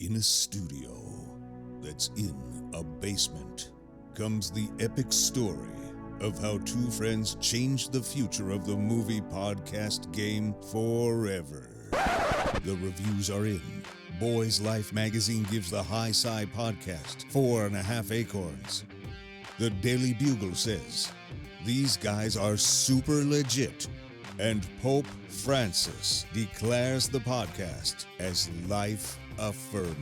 In a studio that's in a basement comes the epic story of how two friends changed the future of the movie podcast game forever. The reviews are in. Boys Life magazine gives the High Sci podcast 4.5 acorns. The Daily Bugle says, these guys are super legit. And Pope Francis declares the podcast as life-affirming.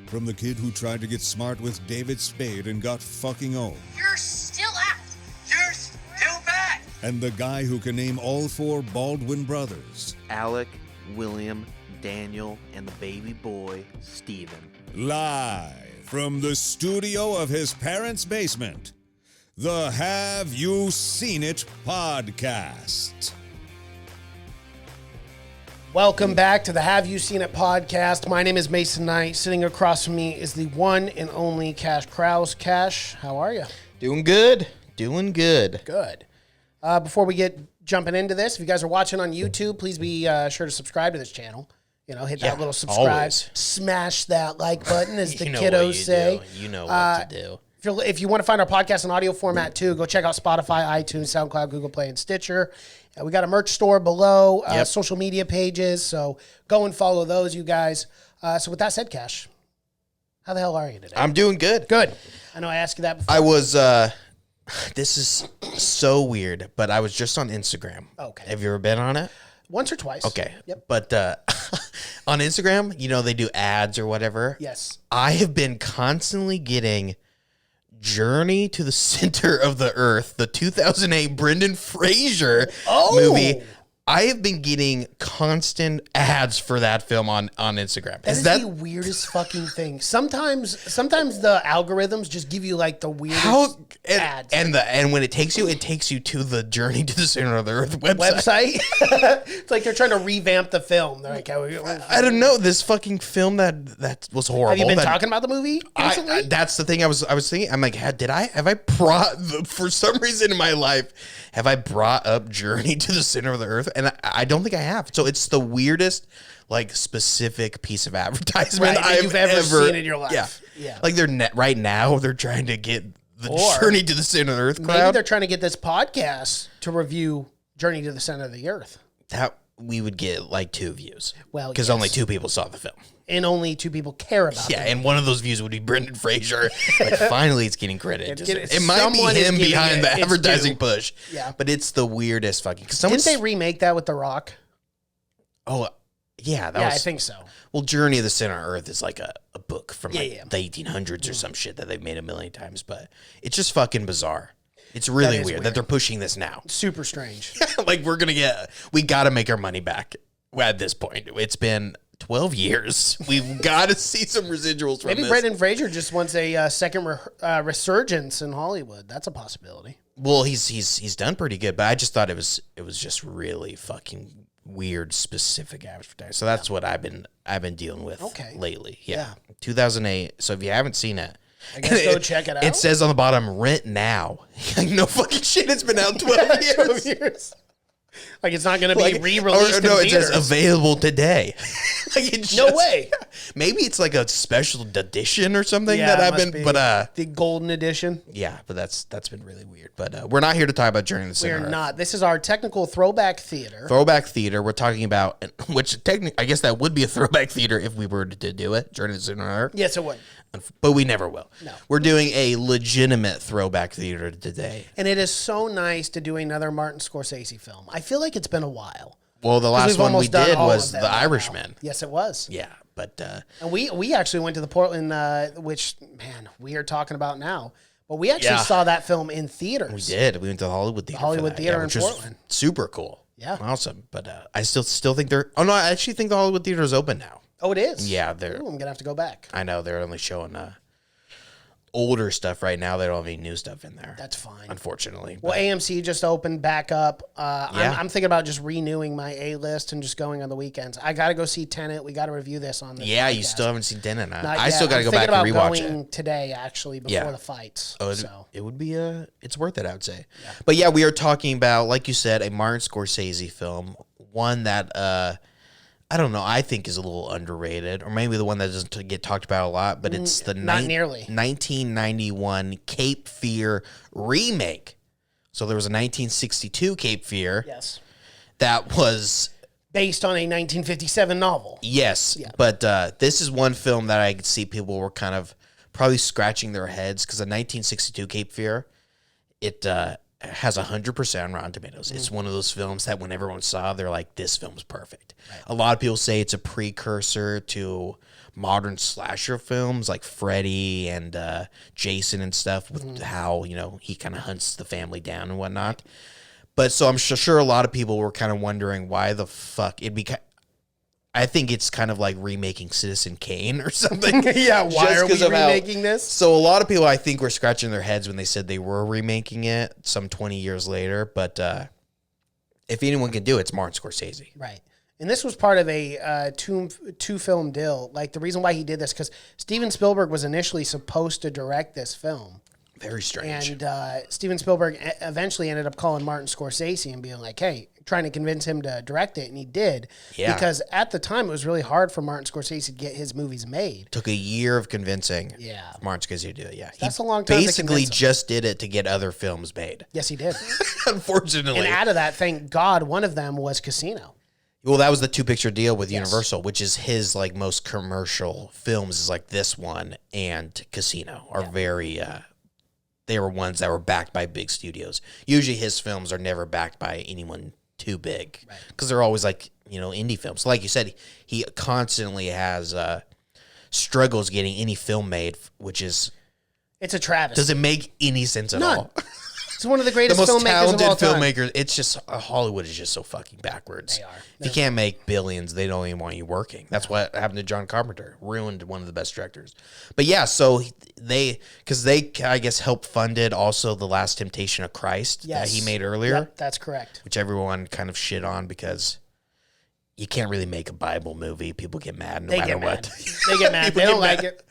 From the kid who tried to get smart with David Spade and got fucking old. You're still out. You're still bad. And the guy who can name all four Baldwin brothers. Alec, William, Daniel, and the baby boy, Stephen. Live from the studio of his parents' basement. The Have You Seen It podcast. Welcome back to the Have You Seen It podcast. My name is Mason Knight. Sitting across from me is the one and only Cash Krause. Cash, how are you? Doing good. Doing good. Good. Before we get jumping into this, if you guys are watching on YouTube, please be sure to subscribe to this channel. You know, hit that little subscribe. Always. Smash that like button, as the You know kiddos what you say. do. You know what to do. If you want to find our podcast in audio format too, go check out Spotify, iTunes, SoundCloud, Google Play, and Stitcher. We got a merch store below, social media pages, so go and follow those, you guys. So with that said, Cash, how the hell are you today? I'm doing good. Good. I know I asked you that before. I was, this is so weird, but I was just on Instagram. Okay. Have you ever been on it? Once or twice. Okay. Yep. But on Instagram, you know, they do ads or whatever. Yes. I have been constantly getting Journey to the Center of the Earth, the 2008 Brendan Fraser movie. I have been getting constant ads for that film on Instagram. That is the weirdest fucking thing. Sometimes the algorithms just give you like the weirdest ads. And when it takes you to the Journey to the Center of the Earth website. It's like they're trying to revamp the film. They're like, I don't know, this fucking film that was horrible. Have you been talking about the movie recently? That's the thing I was thinking. I'm like, have I brought, for some reason in my life, have I brought up Journey to the Center of the Earth? And I don't think I have. So it's the weirdest, like, specific piece of advertisement you've ever seen in your life. Yeah. Like right now they're trying to get the Journey to the Center of the Earth crowd. Maybe they're trying to get this podcast to review Journey to the Center of the Earth. That we would get like 2 views. Well, because only 2 people saw the film. And only 2 people care about it. Yeah, and one of those views would be Brendan Fraser. Like, finally, it's getting credit. It might Someone be is him giving behind the it its advertising due. push. Yeah. But it's the weirdest fucking... Didn't they remake that with The Rock? Oh, yeah. I think so. Well, Journey of the Center of Earth is like a book from the 1800s or some shit that they've made a million times. But it's just fucking bizarre. It's really weird that they're pushing this now. Super strange. Like, we got to make our money back at this point. It's been 12 years. We've got to see some residuals from Maybe this. Brendan Fraser just wants a second resurgence in Hollywood. That's a possibility. Well, he's done pretty good, but I just thought it was just really fucking weird, specific advertising. So that's what I've been dealing with lately. Yeah. 2008. So if you haven't seen it, I guess go check it out. It says on the bottom, rent now. Like, no fucking shit. It's been out 12 years. 12 years. Like, it's not going to be re-released in theaters. It says available today. No way. Maybe it's like a special edition or something that I've been, but the golden edition. Yeah, but that's been really weird. But we're not here to talk about Journey to the Center of the Earth. We're not. This is our technical throwback theater. Throwback theater. We're talking about, which technically, I guess that would be a throwback theater if we were to do it. Journey to the Center of the Earth. Yes, it would. But we never will. No. We're doing a legitimate throwback theater today. And it is so nice to do another Martin Scorsese film. I feel like it's been a while. Well, the last one we did was The Irishman. Yes, it was. Yeah, but... and we actually went to the Portland, which, man, we are talking about now. But we actually saw that film in theaters. We did. We went to the Hollywood Theater. Hollywood Theater in Portland. Super cool. Yeah. Awesome. But I still think they're... Oh, no, I actually think the Hollywood Theater is open now. Oh, it is? Yeah, they're... Ooh, I'm going to have to go back. I know. They're only showing... older stuff right now. They don't have any new stuff in there. That's fine. Unfortunately. Well, AMC just opened back up. I'm thinking about just renewing my A-list and just going on the weekends. I got to go see Tenet. We got to review this on the podcast. You still haven't seen Tenet. I still got to go back and rewatch it today, actually, before the fights. Oh, it would be it's worth it, I would say. Yeah. But yeah, we are talking about, like you said, a Martin Scorsese film, one that I don't know, I think is a little underrated, or maybe the one that doesn't get talked about a lot, but it's the Not nearly. 1991 Cape Fear remake. So there was a 1962 Cape Fear Yes. that was... Based on a 1957 novel. Yes, but this is one film that I could see people were kind of probably scratching their heads because the 1962 Cape Fear, it has 100% on Rotten Tomatoes. It's one of those films that when everyone saw, they're like, this film's perfect. Right. A lot of people say it's a precursor to modern slasher films like Freddy and Jason and stuff with how, he kind of hunts the family down and whatnot. But so I'm sure a lot of people were kind of wondering why the fuck it'd be. I think it's kind of like remaking Citizen Kane or something. Yeah, why are we remaking this? So a lot of people, I think, were scratching their heads when they said they were remaking it some 20 years later. But if anyone can do it, it's Martin Scorsese. Right. And this was part of a two-film deal. Like, the reason why he did this, because Steven Spielberg was initially supposed to direct this film. Very strange. And Steven Spielberg eventually ended up calling Martin Scorsese and being like, hey, trying to convince him to direct it, and he did. Yeah. Because at the time, it was really hard for Martin Scorsese to get his movies made. Took a year of convincing Martin Scorsese to do it, That's a long time basically just did it to get other films made. Yes, he did. Unfortunately. And out of that, thank God, one of them was Casino. Well, that was the 2-picture deal with Universal, which is his like most commercial films is like this one and Casino are very... they were ones that were backed by big studios. Usually his films are never backed by anyone too big because they're always like, indie films. So like you said, he constantly has struggles getting any film made, which is... It's a travesty. Doesn't make any sense at all. He's one of the greatest filmmakers of all time. The most talented filmmakers. It's just, Hollywood is just so fucking backwards. They are. If you can't make billions, they don't even want you working. That's what happened to John Carpenter. Ruined one of the best directors. But yeah, so they, I guess, helped funded also The Last Temptation of Christ that he made earlier. Yep, that's correct. Which everyone kind of shit on because you can't really make a Bible movie. People get mad no matter what. They get mad. They don't like it.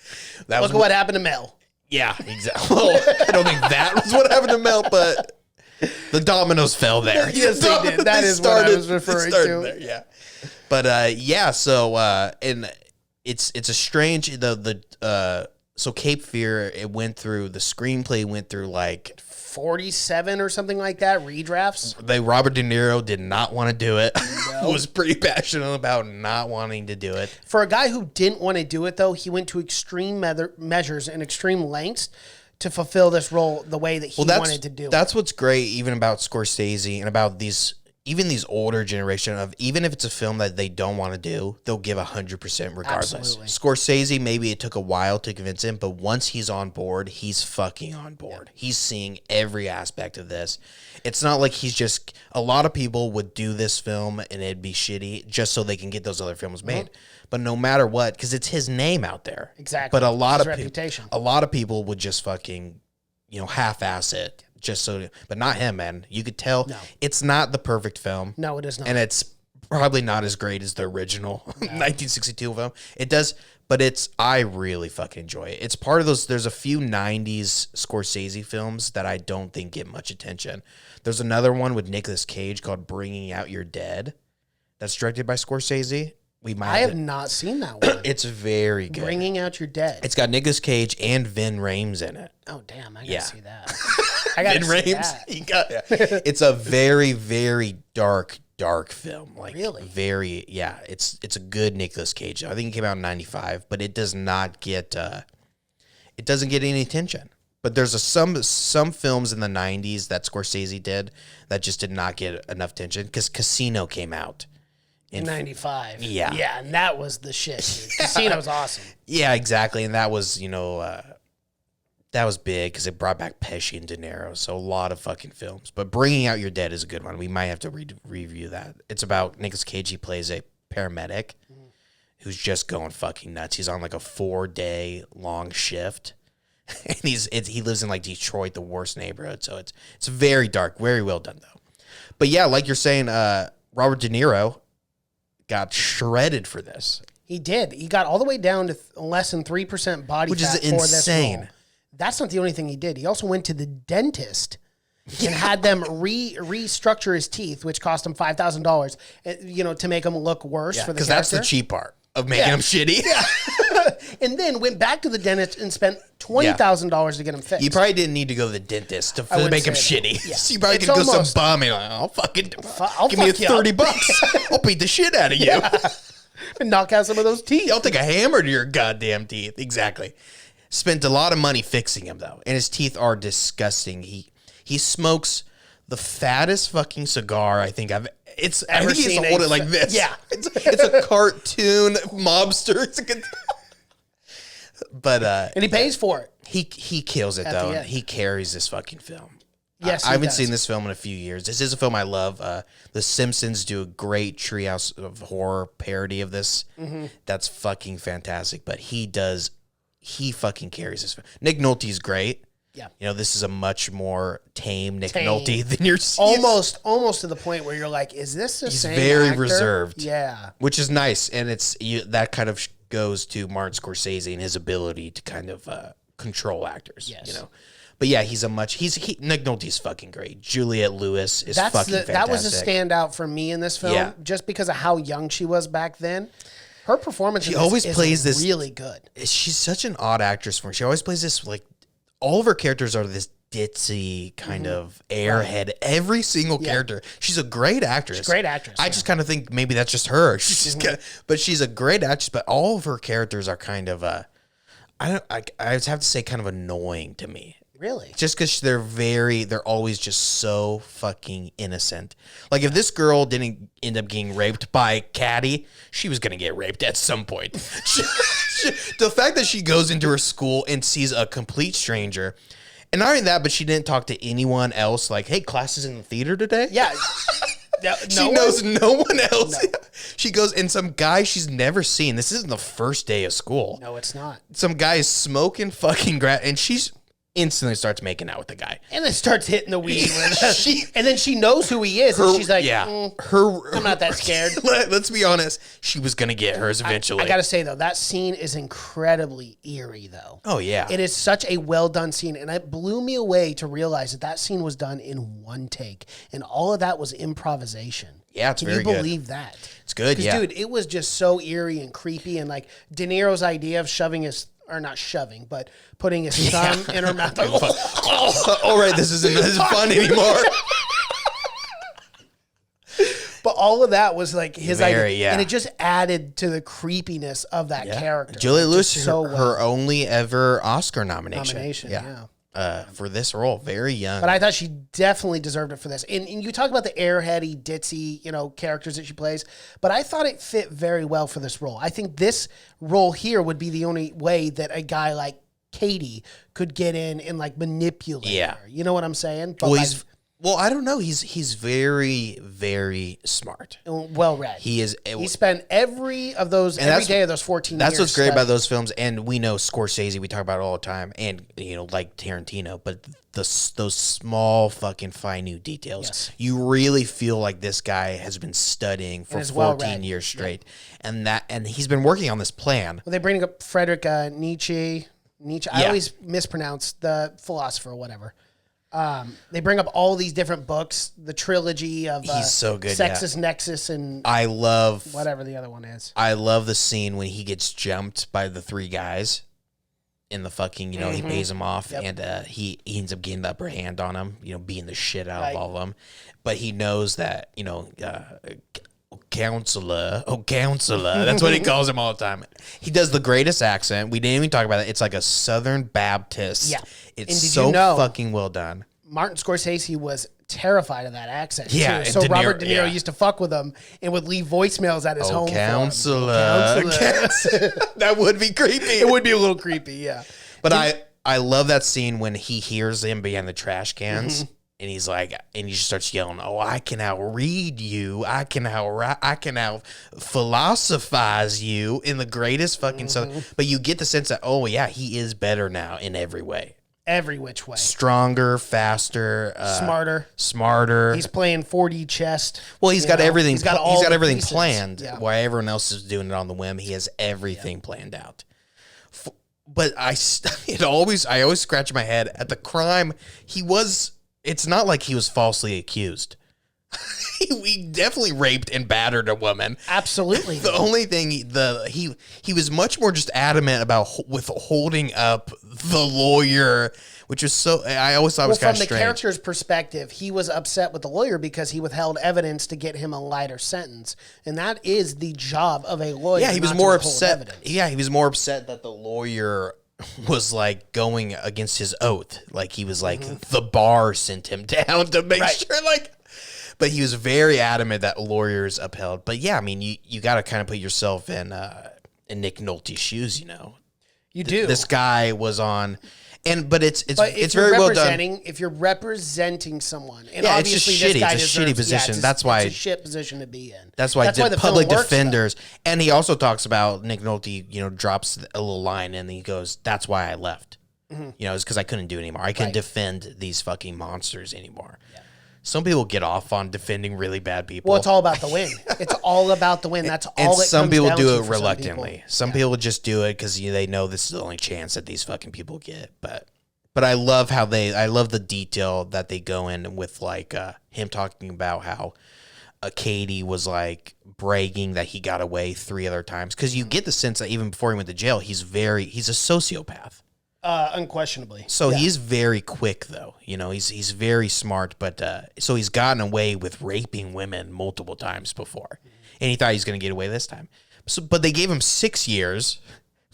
Look at what happened to Mel. Yeah, exactly. Well, I don't think that was what happened to Mel, but the dominoes fell there. Yes, they did. That is what I was referring to. There, yeah. But so and it's a strange so Cape Fear, it went through the screenplay went through like 47 or something like that redrafts. Robert De Niro did not want to do it. Was pretty passionate about not wanting to do it. For a guy who didn't want to do it, though, he went to extreme measures and extreme lengths to fulfill this role the way that he wanted to do it. That's what's great even about Scorsese and about these older generation of, even if it's a film that they don't want to do, they'll give 100% regardless. Absolutely. Scorsese, maybe it took a while to convince him, but once he's on board, he's fucking on board. Yeah. He's seeing every aspect of this. It's not like he's just, a lot of people would do this film and it'd be shitty just so they can get those other films made. But no matter what, because it's his name out there. Exactly. But a lot of people would just fucking, half-ass it. Just so, but not him, man. You could tell it's not the perfect film. No, it is not. And it's probably not as great as the original 1962 film. It does, but I really fucking enjoy it. It's part of those, there's a few 90s Scorsese films that I don't think get much attention. There's another one with Nicolas Cage called Bringing Out Your Dead that's directed by Scorsese. I have not seen that one. It's very good. Bringing Out Your Dead. It's got Nicolas Cage and Vin Rames in it. Oh, damn. I gotta see that. I gotta see that. It's a very, very dark film. Like, really? Very, yeah. It's a good Nicolas Cage. I think it came out in 95, but it does not get, it doesn't get any attention. But there's some films in the 90s that Scorsese did that just did not get enough attention because Casino came out. In 95. Yeah. Yeah, and that was the shit, dude. Casino's awesome. Yeah, exactly. And that was, that was big because it brought back Pesci and De Niro. So a lot of fucking films. But Bringing Out Your Dead is a good one. We might have to review that. It's about Nicolas Cage. He plays a paramedic who's just going fucking nuts. He's on like a 4-day long shift. And he lives in like Detroit, the worst neighborhood. So it's very dark. Very well done, though. But yeah, like you're saying, Robert De Niro got shredded for this. He did. He got all the way down to less than 3% body Which fat is for this insane. role. That's not the only thing he did. He also went to the dentist and had them restructure his teeth, which cost him $5,000, to make him look worse for the Because character. that's the cheap part of making him shitty. And then went back to the dentist and spent $20,000 to get him fixed. You probably didn't need to go to the dentist to wouldn't make him say that. shitty. Yeah. So you probably It's could go almost- some bum and like, I'll fucking I'll give me fuck you up. $30. I'll beat the shit out of you. and knock out some of those teeth. I'll take a hammer to your goddamn teeth. Exactly. Spent a lot of money fixing him though, and his teeth are disgusting. He smokes the fattest fucking cigar I think I've Ever he's seen hold a- it like this. Yeah. it's a cartoon mobster. It's a good, but And he pays for it. he kills it At though. the And end. he carries this fucking film. Yes, I he haven't does. seen this film in a few years. This is a film I love. The Simpsons do a great Treehouse of Horror parody of this. Mm-hmm. That's fucking fantastic. But he fucking carries this film. Nick Nolte's great. Yeah. This is a much more tame Nick Tame. Nolte than you're Almost to the point where you're like, is this the He's same very actor? reserved. Yeah. Which is nice, and that kind of goes to Martin Scorsese and his ability to kind of control actors. Yes. But yeah, Nick Nolte's fucking great. Juliette Lewis is fucking fantastic. That was a standout for me in this film, Yeah. just because of how young she was back then. Her performance She in this always is plays this- really good. She's such an odd actress for me. She always plays this like all of her characters are this ditzy kind of airhead. Every single character. She's a great actress. She's a great actress, I yeah. just kind of think maybe that's just her. She's just but she's a great actress. But all of her characters are kind of I just have to say kind of annoying to me. Really? Just because they're always just so fucking innocent. Like if this girl didn't end up getting raped by Caddy, she was gonna get raped at some point. The fact that she goes into her school and sees a complete stranger, and not only that, but she didn't talk to anyone else. Like, hey, class is in the theater today. Yeah. She knows no one else. She goes, and some guy she's never seen. This isn't the first day of school. No, it's not. Some guy is smoking fucking grass, and she's instantly starts making out with the guy. And then starts hitting the weed. She- and then she knows who he is. And she's like, I'm not that scared. Let's be honest. She was gonna get hers eventually. I got to say, though, that scene is incredibly eerie, though. Oh yeah. It is such a well done scene, and it blew me away to realize that scene was done in one take, and all of that was improvisation. Yeah, it's Can very you good. believe that? It's good. Because, Yeah. dude, it was just so eerie and creepy, and like De Niro's idea of shoving his, or not shoving, but putting his thumb in her mouth. Like, All right, this isn't as fun anymore. but all of that was like his Very, idea, yeah. and it just added to the creepiness of that character. Juliette Just Lewis, so her only ever Oscar nomination. yeah. For this role, very young. But I thought she definitely deserved it for this. And you talk about the airheady, ditzy, characters that she plays, but I thought it fit very well for this role. I think this role here would be the only way that a guy like Katie could get in and like manipulate her. You know what I'm saying? But well, I don't know. He's very, very smart. well read. He is. He spent every day of those 14 years. That's what's great about studying. those films, and we know Scorsese. We talk about it all the time, and like Tarantino. But those small fucking minute details, Yes. you really feel like this guy has been studying for is well 14 read. years straight, and he's been working on this plan. Well, they bring up Friedrich Nietzsche. I Yeah. always mispronounce the philosopher or whatever. They bring up all these different books, the trilogy of He's so good, Sexus Nexus and I love whatever the other one is. I love the scene when he gets jumped by the three guys in the fucking, he pays them off, and he ends up getting the upper hand on him, beating the shit out of all of them. But he knows that, counselor, that's what he calls him all the time. He does the greatest accent. We didn't even talk about it. It's like a Southern Baptist. Yeah. It's And did so you know- fucking well done. Martin Scorsese was terrified of that accent. Yeah, too. and So De Niro- Robert De Niro yeah. used to fuck with him and would leave voicemails at his home. for him. Counselor. That would be creepy. It would be a little creepy, yeah. But I love that scene when he hears him behind the trash cans, Mm-hmm. and he's like, and he just starts yelling, "Oh, I can outread you. I can out philosophize you in the greatest fucking stuff." But you get the sense that, oh yeah, he is better now in every way, Every which way. stronger, faster, Smarter. He's He's playing 4D chess. he's got everything. He's got He's all got the everything pieces. planned. Yeah. While everyone else is doing it on the whim, he has everything planned out. But I always scratch my head at the crime. He was it's not like he was falsely accused. We definitely raped and battered a woman. Absolutely. The only thing he was much more just adamant about holding up the lawyer, which was so I always thought was kind of strange. From the character's perspective, he was upset with the lawyer because he withheld evidence to get him a lighter sentence, and that is the job of a lawyer. Yeah, he was more upset. Yeah, he was more upset that the lawyer was like going against his oath. Like he was like the bar sent him down to make sure like. But he was very adamant that lawyers upheld. But yeah, I mean, you got to kind of put yourself in Nick Nolte's shoes, you know. You do. This guy was on, but it's very well done. If you're representing someone, and yeah, it's just obviously shitty. It's a shitty position. That's why it's a shit position to be in. That's why the public film works, defenders, and he also talks about Nick Nolte. You know, drops a little line, and he goes, "That's why I left." You know, it's because I couldn't do it anymore. I couldn't defend these fucking monsters anymore. Yeah. Some people get off on defending really bad people. Well, it's all about the win. It's all about the win. That's all. And some people do it for reluctantly. Some people just do it because they know this is the only chance that these fucking people get. But I love I love the detail that they go in with, like him talking about how Katie was like bragging that he got away 3 other times, because you get the sense that even before he went to jail, he's a sociopath. Unquestionably. So he's very quick, though. You know, he's very smart, but so he's gotten away with raping women multiple times before, and he thought he was going to get away this time. So, but they gave him 6 years,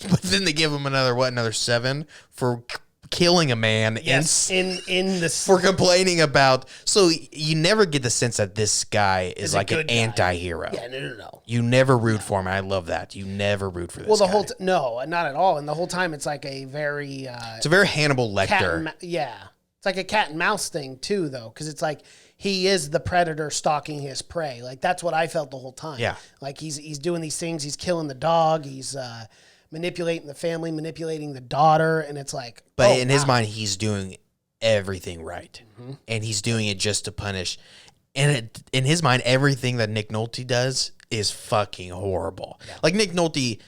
but then they give him another 7 for killing a man. Yes, in the for complaining about. So you never get the sense that this guy is like an anti-hero. Yeah, no. You never root for him. I love that. You never root for this. Well, guy. No, not at all. And the whole time, it's like a very it's a very Hannibal Lecter. It's like a cat and mouse thing too, though, because it's like he is the predator stalking his prey. Like that's what I felt the whole time. Yeah, like he's doing these things. He's killing the dog. He's manipulating the family, manipulating the daughter, and it's like. But in his mind, he's doing everything right, and he's doing it just to punish. And in his mind, everything that Nick Nolte does is fucking horrible. Yeah. Like Nick Nolte,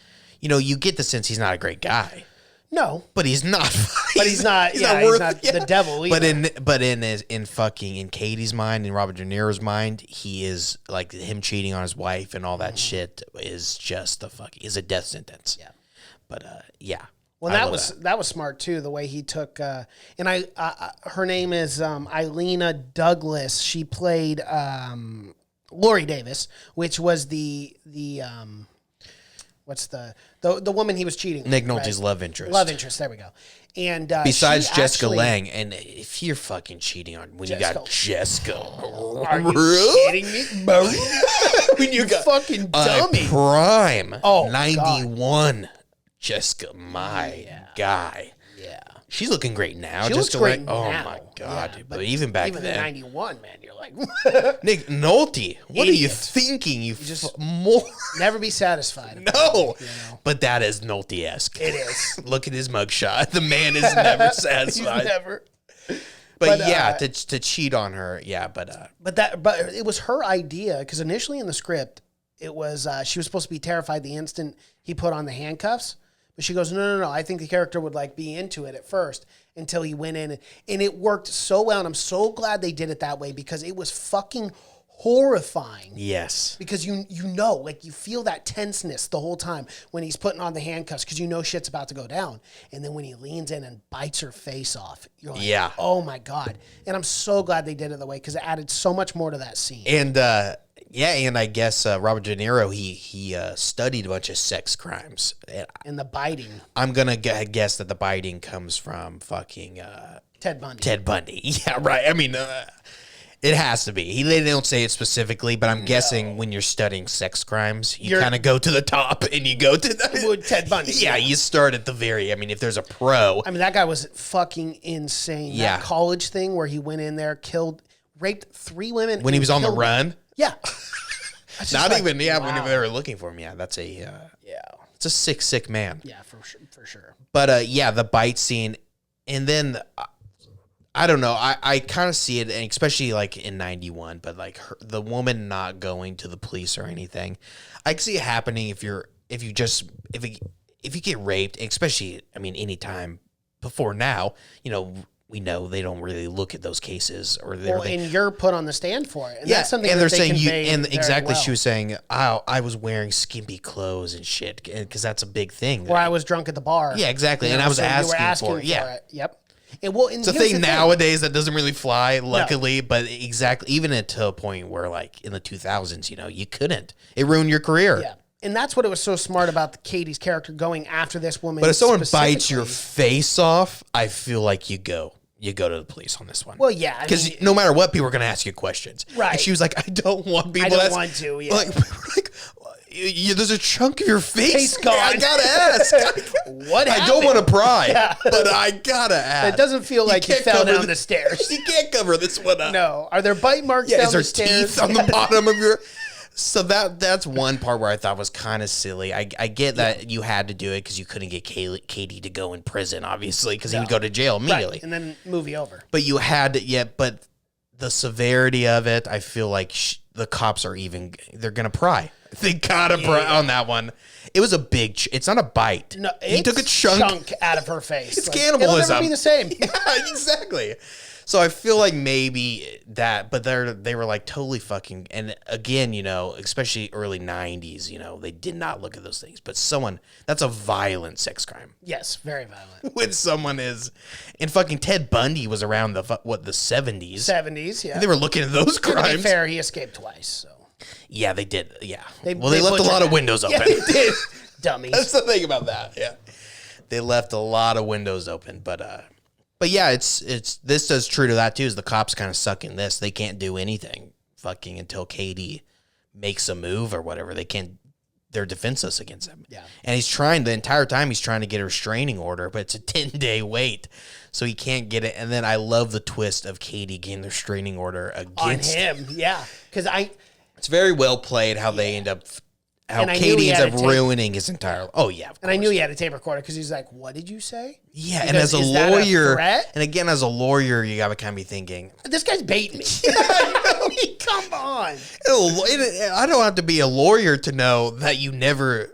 you know, you get the sense he's not a great guy. No, but he's not. But he's not. He's not the devil either. But in Katie's mind, in Robert De Niro's mind, he is like him cheating on his wife and all that shit is just is a death sentence. Yeah. But yeah. Well, that was smart too. The way he took, and her name is Ilena Douglas. She played Lori Davis, which was the woman he was cheating. Nick Nolte's love interest. Love interest. There we go. And besides Jessica Lange, and if you're fucking cheating on when you got Jessica, are you kidding me, bro? When you got fucking dummy prime 91. God. Jessica, my guy. Yeah. She's looking great now. She looks great now. Oh, my God. Yeah, but even back then. Even 91, man, you're like... Nick Nolte, what are you thinking? You just more... Never be satisfied. No. You know? But that is Nolte-esque. It is. Look at his mugshot. The man is never satisfied. He's never... But yeah, to cheat on her, yeah, but it was her idea, because initially in the script, it was she was supposed to be terrified the instant he put on the handcuffs. But she goes, no. I think the character would like be into it at first until he went in. And it worked so well. And I'm so glad they did it that way, because it was fucking horrifying. Yes. Because you know, like you feel that tenseness the whole time when he's putting on the handcuffs, because you know shit's about to go down. And then when he leans in and bites her face off, you're like, oh my God. And I'm so glad they did it that way, because it added so much more to that scene. And and I guess Robert De Niro, he studied a bunch of sex crimes. And the biting. I'm going to guess that the biting comes from fucking... Ted Bundy. Ted Bundy. Yeah, right. I mean, it has to be. They don't say it specifically, but I'm guessing when you're studying sex crimes, you kind of go to the top and you go to Ted Bundy. Yeah, you start at the very... I mean, if there's a pro... I mean, that guy was fucking insane. Yeah. That college thing where he went in there, raped 3 women. When he was on the run? Yeah. Not even, when they were looking for him. Yeah, that's it's a sick man. Yeah, for sure. But the bite scene, and then I don't know. I kind of see it, and especially like in 91. But like the woman not going to the police or anything, I can see it happening if you get raped, especially any time before now. You know, we know they don't really look at those cases, or and you're put on the stand for it. And yeah, that's something and that they're saying you, convey and very exactly well. she was saying, oh, I was wearing skimpy clothes and shit, because that's a big thing. Or I was drunk at the bar. Yeah, exactly, You and know, I was so you were asking for it. Yeah. Yep. And well, and It's a here's thing the nowadays that doesn't really fly, luckily, but exactly, even to a point where, like, in the 2000s, you know, you couldn't. It ruined your career. Yeah. And that's what it was so smart about Katie's character going after this woman. But if someone bites your specifically. face off, I feel like you go to the police on this one. Well, yeah. Because no matter what, people are going to ask you questions. Right. And she was like, I don't want people I don't to ask. want to, yeah. Like, there's a chunk of your face. Face gone. I got to ask. What happened? I don't want to pry, but I got to ask. It doesn't feel like you can't fell cover down the stairs. You can't cover this one up. No. Are there bite marks Yeah, down is there the stairs? teeth on the bottom of your... So that's one part where I thought was kind of silly. I get that you had to do it because you couldn't get Katie to go in prison, obviously, because he would go to jail immediately. Right. And then movie over. But you had to, but the severity of it, I feel like the cops are they're going to pry. They got to pry on that one. It was a big, it's not a bite. No, he took a chunk out of her face. It's Like, cannibalism. It'll never be the same. Yeah, exactly. So I feel like maybe that, but they were like totally fucking, and again, you know, especially early 90s, you know, they did not look at those things. But that's a violent sex crime. Yes, very violent. When someone is, and fucking Ted Bundy was around the 70s. 70s, yeah. They were looking at those To be crimes. fair, he escaped twice, so. Yeah, they did. Yeah. They Well, they left a lot of windows open. Yeah, they did. Dummies. That's the thing about that. Yeah. They left a lot of windows open, but yeah, it's this does true to that too. Is the cops kind of suck in this? They can't do anything fucking until Katie makes a move or whatever. They can't. They're defenseless against him. Yeah. And the entire time he's trying to get a restraining order, but it's a 10-day wait, so he can't get it. And then I love the twist of Katie getting the restraining order against on him. Yeah, because It's very well played how they end up. How And I knew Katie he ends had up a tape. ruining his entire. Oh yeah, of and I course. knew he had a tape recorder because he's like, "What did you say?" Yeah, and Because as a is that lawyer, threat? and again as a lawyer, you gotta kind of be thinking, This guy's baiting me. I mean, come on. I don't have to be a lawyer to know that you never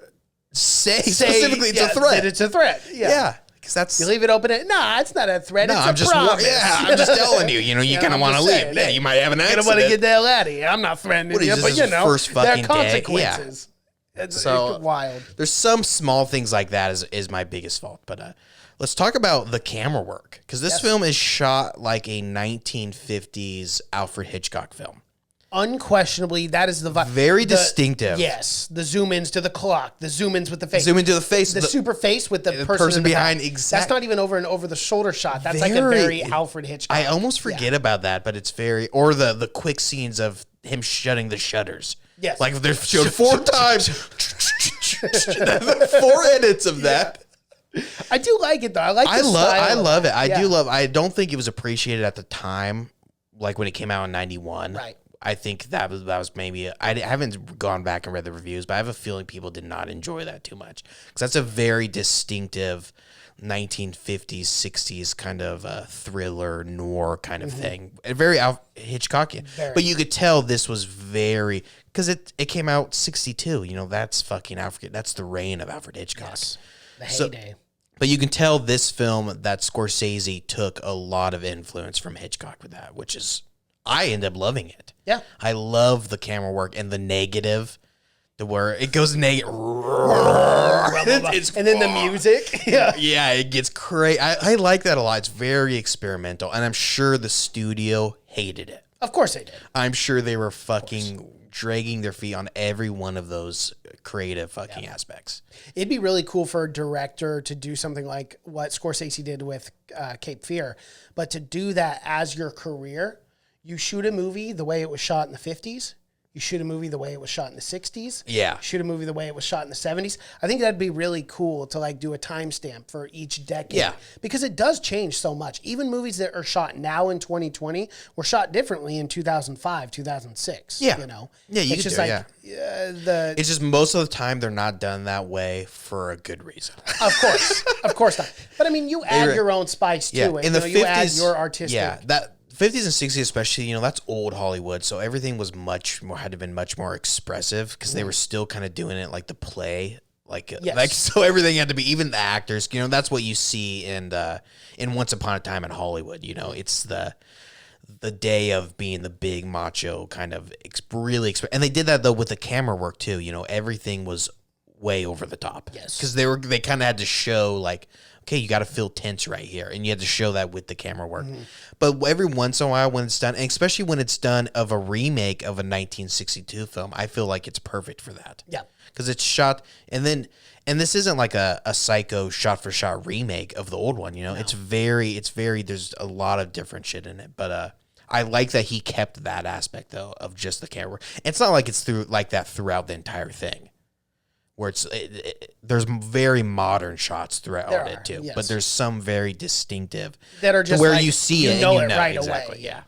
say specifically it's a threat. That it's a threat. Yeah. Yeah, because that's You leave it open. Nah, it's not a threat. no. It's I'm a just promise. I'm just telling you. You know, you Yeah, kind of I'm want to just leave. saying, Yeah, hey, you might have an I accident. want to get the hell out of here. I'm not threatening What is you, this, but his you know, first there are fucking day? consequences. It's So- wild. There's some small things like that is my biggest fault. But let's talk about the camera work, because this film is shot like a 1950s Alfred Hitchcock film. Unquestionably, that is the vibe. Very distinctive. Yes, the zoom ins to the clock, the zoom ins with the face, Zoom into the face. the super face with the person, person in the behind, back. exact- That's not even over and over the shoulder shot. That's like a very Alfred Hitchcock. I almost forget about that, but it's very, or the quick scenes of him shutting the shutters. Yes. Like they're showed 4 times. 4 edits of that. I do like it though. I like. I the love style of it. that. I Yeah. do love. I don't think it was appreciated at the time, like when it came out in 91. Right. I think that was maybe. I haven't gone back and read the reviews, but I have a feeling people did not enjoy that too much, because that's a very distinctive 1950s, 60s kind of thriller noir kind of thing. A very Hitchcockian. Very. But you could tell this was very, because it came out 62. You know, that's fucking Alfred. That's the reign of Alfred Hitchcock. Yes. The So- heyday. But you can tell this film that Scorsese took a lot of influence from Hitchcock with that, which is, I end up loving it. Yeah. I love the camera work and the negative, to where it goes negative. And then the music. Yeah. Yeah, it gets crazy. I like that a lot. It's very experimental, and I'm sure the studio hated it. Of course they did. I'm sure they were fucking dragging their feet on every one of those creative fucking aspects. It'd be really cool for a director to do something like what Scorsese did with Cape Fear, but to do that as your career, you shoot a movie the way it was shot in the 50s. You shoot a movie the way it was shot in the 60s. Yeah. Shoot a movie the way it was shot in the 70s. I think that'd be really cool to like do a timestamp for each decade. Yeah. Because it does change so much. Even movies that are shot now in 2020 were shot differently in 2005, 2006. Yeah. You know? Yeah, you it's could just do, like yeah. It's just most of the time they're not done that way for a good reason. Of course not. But I mean, you add your own spice to it. In the 50s, you add your artistic. Yeah, that 50s and 60s especially, you know, that's old Hollywood, so everything was had to been much more expressive, because they were still kind of doing it like the play Like so everything had to be, even the actors, you know, that's what you see in Once Upon a Time in Hollywood, you know, it's the day of being the big macho kind of and they did that though with the camera work too, you know, everything was way over the top. Yes. Because they kind of had to show like, okay, you got to feel tense right here, and you had to show that with the camera work. But every once in a while when it's done, and especially when it's done of a remake of a 1962 film, I feel like it's perfect for that. Yeah. Because it's shot, and this isn't like a Psycho shot-for-shot remake of the old one, you know? No. It's very, there's a lot of different shit in it, but I like that he kept that aspect, though, of just the camera. It's not like it's like that throughout the entire thing, where there's very modern shots throughout it, too, but there's some very distinctive that are just where like, you see it know and you know right exactly, away. yeah.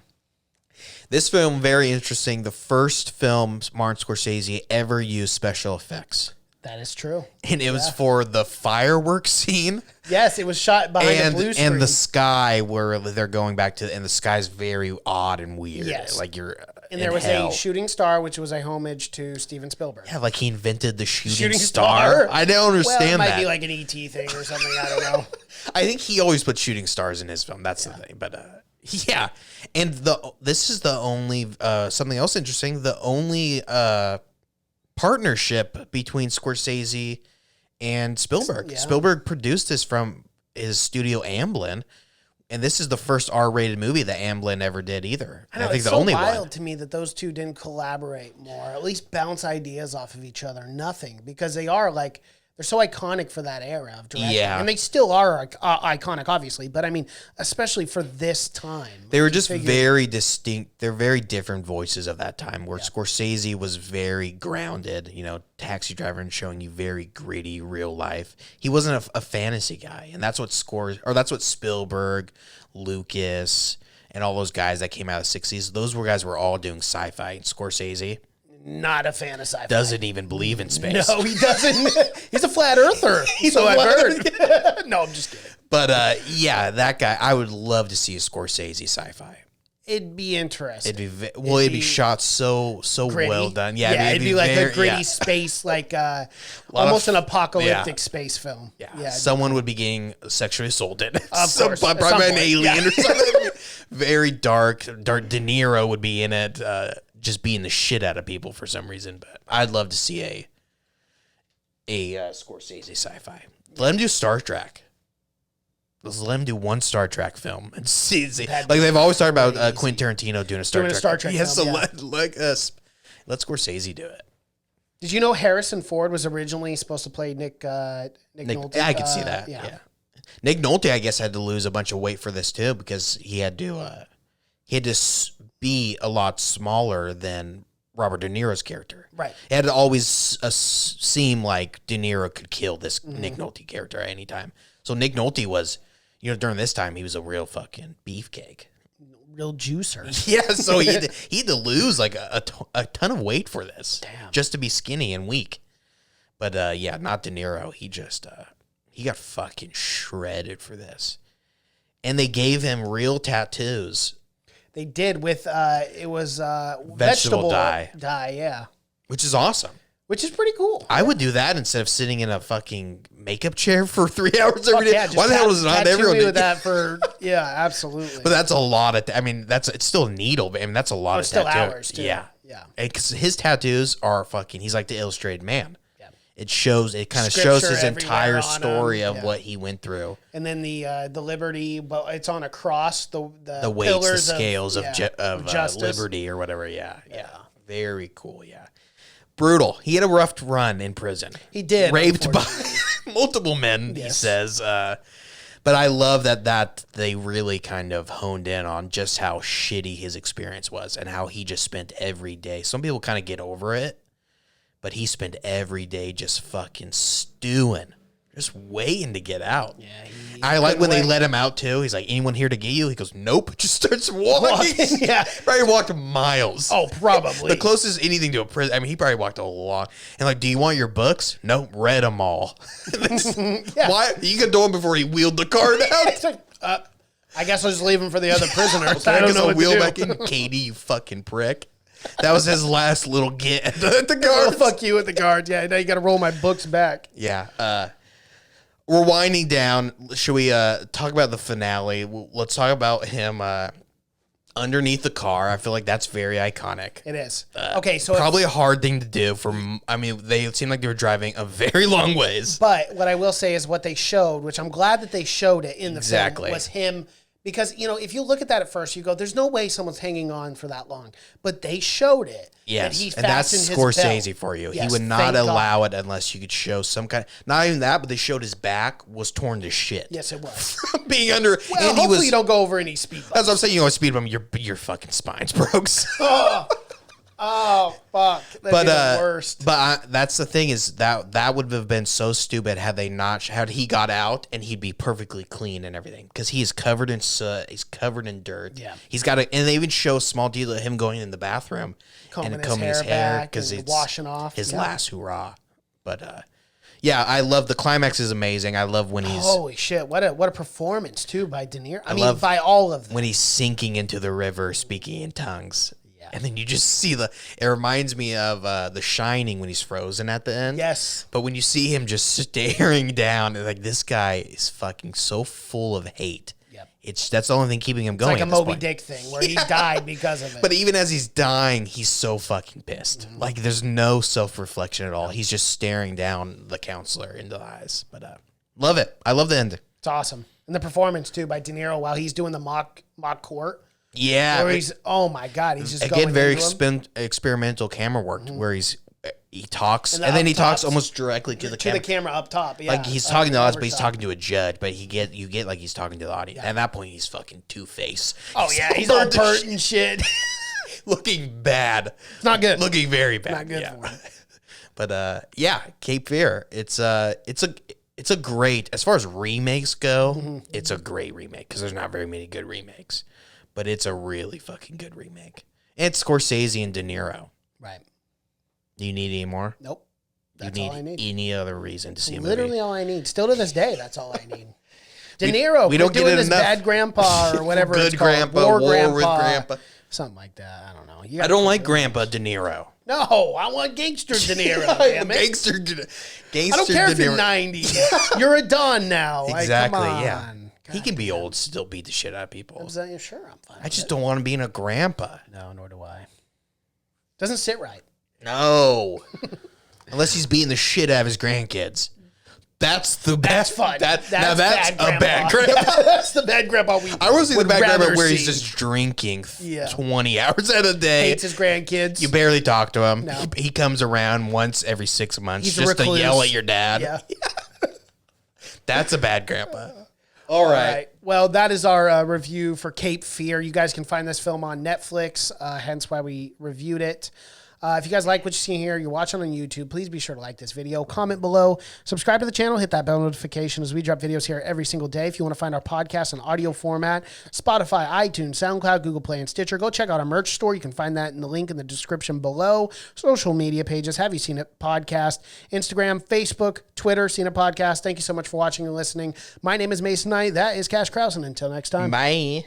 This film, very interesting. The first film Martin Scorsese ever used special effects. That is true. And it was for the fireworks scene. Yes, it was shot behind a blue screen. And the sky where they're going back to, and the sky's very odd and weird. Yes. Like you're and there was a shooting star, which was a homage to Steven Spielberg. Yeah, like he invented the shooting star. I don't understand that. Well, it might be like an ET thing or something. I don't know. I think he always put shooting stars in his film. That's the thing. But yeah. And this is the only, something else interesting, the only partnership between Scorsese and Spielberg. Yeah. Spielberg produced this from his studio Amblin, and this is the first R-rated movie that Amblin ever did either. I know, it's the only wild to me that those two didn't collaborate more, at least bounce ideas off of each other. Nothing, because they are like, they're so iconic for that era of directing. Yeah. And they still are iconic, obviously. But, I mean, especially for this time. They were just very distinct. They're very different voices of that time, where Scorsese was very grounded, you know, Taxi Driver, and showing you very gritty real life. He wasn't a fantasy guy. And that's what that's what Spielberg, Lucas, and all those guys that came out of the 60s, those guys were all doing sci-fi. And Scorsese, not a fan of sci-fi. Doesn't even believe in space. No, he doesn't. He's a flat earther. So I've heard. No, I'm just kidding. But yeah, that guy, I would love to see a Scorsese sci-fi. It'd be interesting. It'd be shot so gritty. Well done. Yeah, it'd be like a gritty space, like almost an apocalyptic space film. Yeah. Someone would be getting sexually assaulted. Of course. Probably by an alien or something. Very dark. De Niro would be in it. Just beating the shit out of people for some reason, but I'd love to see a Scorsese sci-fi. Let him do Star Trek. Let him do one Star Trek film and see. Like they've always talked about Quentin Tarantino doing a Star Trek. Yes, film, let Scorsese do it. Did you know Harrison Ford was originally supposed to play Nick Nolte? I could see that. Yeah. Nick Nolte, I guess, had to lose a bunch of weight for this too, because he had to be a lot smaller than Robert De Niro's character. Right. It had to always seem like De Niro could kill this Nick Nolte character at any time. So Nick Nolte was, you know, during this time, he was a real fucking beefcake. Real juicer. Yeah, so he had to lose like a ton of weight for this. Damn. Just to be skinny and weak. But yeah, not De Niro. He just, he got fucking shredded for this. And they gave him real tattoos. They did with it was vegetable dye. Yeah. Which is awesome. Which is pretty cool. I would do that instead of sitting in a fucking makeup chair for 3 hours every day. Yeah, why the hell is it not everyone with that for absolutely. But that's a lot of it's still a needle, but I mean that's a lot of still tattoo. Hours too. Yeah. Yeah. Because his tattoos are fucking, he's like the illustrated man. It kind of shows his entire story of what he went through. And then the liberty, but it's on a cross. The weights, pillars, the scales of justice. liberty or whatever. Yeah. Very cool. Yeah. Brutal. He had a rough run in prison. He did. Raped by multiple men, he says. But I love that they really kind of honed in on just how shitty his experience was and how he just spent every day. Some people kind of get over it. But he spent every day just fucking stewing, just waiting to get out. Yeah, I like when they let him out too. He's like, "Anyone here to get you?" He goes, "Nope." Just starts walking. Yeah, probably walked miles. Oh, probably the closest anything to a prison. I mean, he probably walked a lot. And like, "Do you want your books?" Nope, read them all. Why? You could do him before he wheeled the cart out. I guess I'll just leave him for the other prisoners. I don't know. Wheel back in, Katie, you fucking prick. That was his last little get at the Oh, guards. fuck you at the guards. Yeah, now you got to roll my books back. Yeah. We're winding down. Should we talk about the finale? Let's talk about him underneath the car. I feel like that's very iconic. It is. Okay, so Probably a hard thing to do they seemed like they were driving a very long ways. But what I will say is what they showed, which I'm glad that they showed it in the Exactly. film, was him. Because, if you look at that at first, you go, there's no way someone's hanging on for that long. But they showed it. Yes, That he and that's fastened his Scorsese belt. for you. Yes, He would not thank God. allow it unless you could show some kind not even that, but they showed his back was torn to shit. Yes, it was. Being under, Well, and he hopefully was, you don't go over any speed bumps. that's what I'm saying, you go speed bump, your fucking spine's broke. Oh, fuck. That'd be the worst. That's the thing is that would have been so stupid had they not had he got out and he'd be perfectly clean and everything because he is covered in soot, he's covered in dirt. Yeah, he's got and they even show a small deal of him going in the bathroom combing combing his hair back because and it's washing off. his Yeah. last hurrah. But yeah, I love the climax is amazing. I love when he's Holy shit! What a performance too by De Niro. I mean, love by all of them. when he's sinking into the river speaking in tongues. And then you just see it reminds me of The Shining when he's frozen at the end. Yes. But when you see him just staring down, like this guy is fucking so full of hate. Yep. That's the only thing keeping him It's going. like a at this Moby point. Dick thing where he died because of it. But even as he's dying, he's so fucking pissed. Mm-hmm. Like there's no self-reflection at all. He's just staring down the counselor into the eyes. But love it. I love the ending. It's awesome. And the performance too by De Niro while he's doing the mock court. Yeah. Where he's, oh my God, he's just Again, going very into him. experimental camera work where he talks And and, the then he up talks tops almost directly to the to camera. the camera up top. Yeah. Like he's talking to us, but he's top. talking to a judge. But you get like he's talking to the audience. At that point, he's fucking Two-Face. Oh yeah, he's all burnt to burnt and shit. looking bad. It's not good. Looking very bad. Not good yeah. for him. But yeah, Cape Fear. It's a great as far as remakes go. Mm-hmm. It's a great remake because there's not very many good remakes, but it's a really fucking good remake. And it's Scorsese and De Niro. Right. Do you need any more? Nope. You That's need all I need. any other reason to see a Literally movie? all I need. Still to this day, that's all I need. De Niro, we quit don't get doing it this enough. bad grandpa or whatever Good it's called. grandpa, War war grandpa, with grandpa. something like that. I don't know. I don't like Grandpa De Niro. No, I want gangster De Niro. Damn it. Gangster I don't care if De you're Niro. 90. You're a Don now. Exactly. Like, come on. Yeah. He God can be old, still beat the shit out of people. damn. Sure, I'm fine. I just don't want him being a grandpa. No, nor do I. Doesn't sit right. No. Unless he's beating the shit out of his grandkids. That's the bad. That's fun. That's bad a bad grandpa. grandpa. That's the bad grandpa we I want to see the would bad grandpa rather where he's see. just drinking Yeah. 20 hours out of the day. Hates his grandkids. You barely talk to him. No. He comes around once every 6 months He's a just to recluse. yell at your dad. Yeah. That's a bad grandpa. All right. Well, that is our review for Cape Fear. You guys can find this film on Netflix, hence why we reviewed it. If you guys like what you see here, you're watching on YouTube, please be sure to like this video, comment below, subscribe to the channel, hit that bell notification as we drop videos here every single day. If you want to find our podcast in audio format, Spotify, iTunes, SoundCloud, Google Play, and Stitcher, go check out our merch store. You can find that in the link in the description below. Social media pages, Have You Seen It Podcast, Instagram, Facebook, Twitter, Seen It Podcast. Thank you so much for watching and listening. My name is Mason Knight. That is Cash Krause, and until next time. Bye.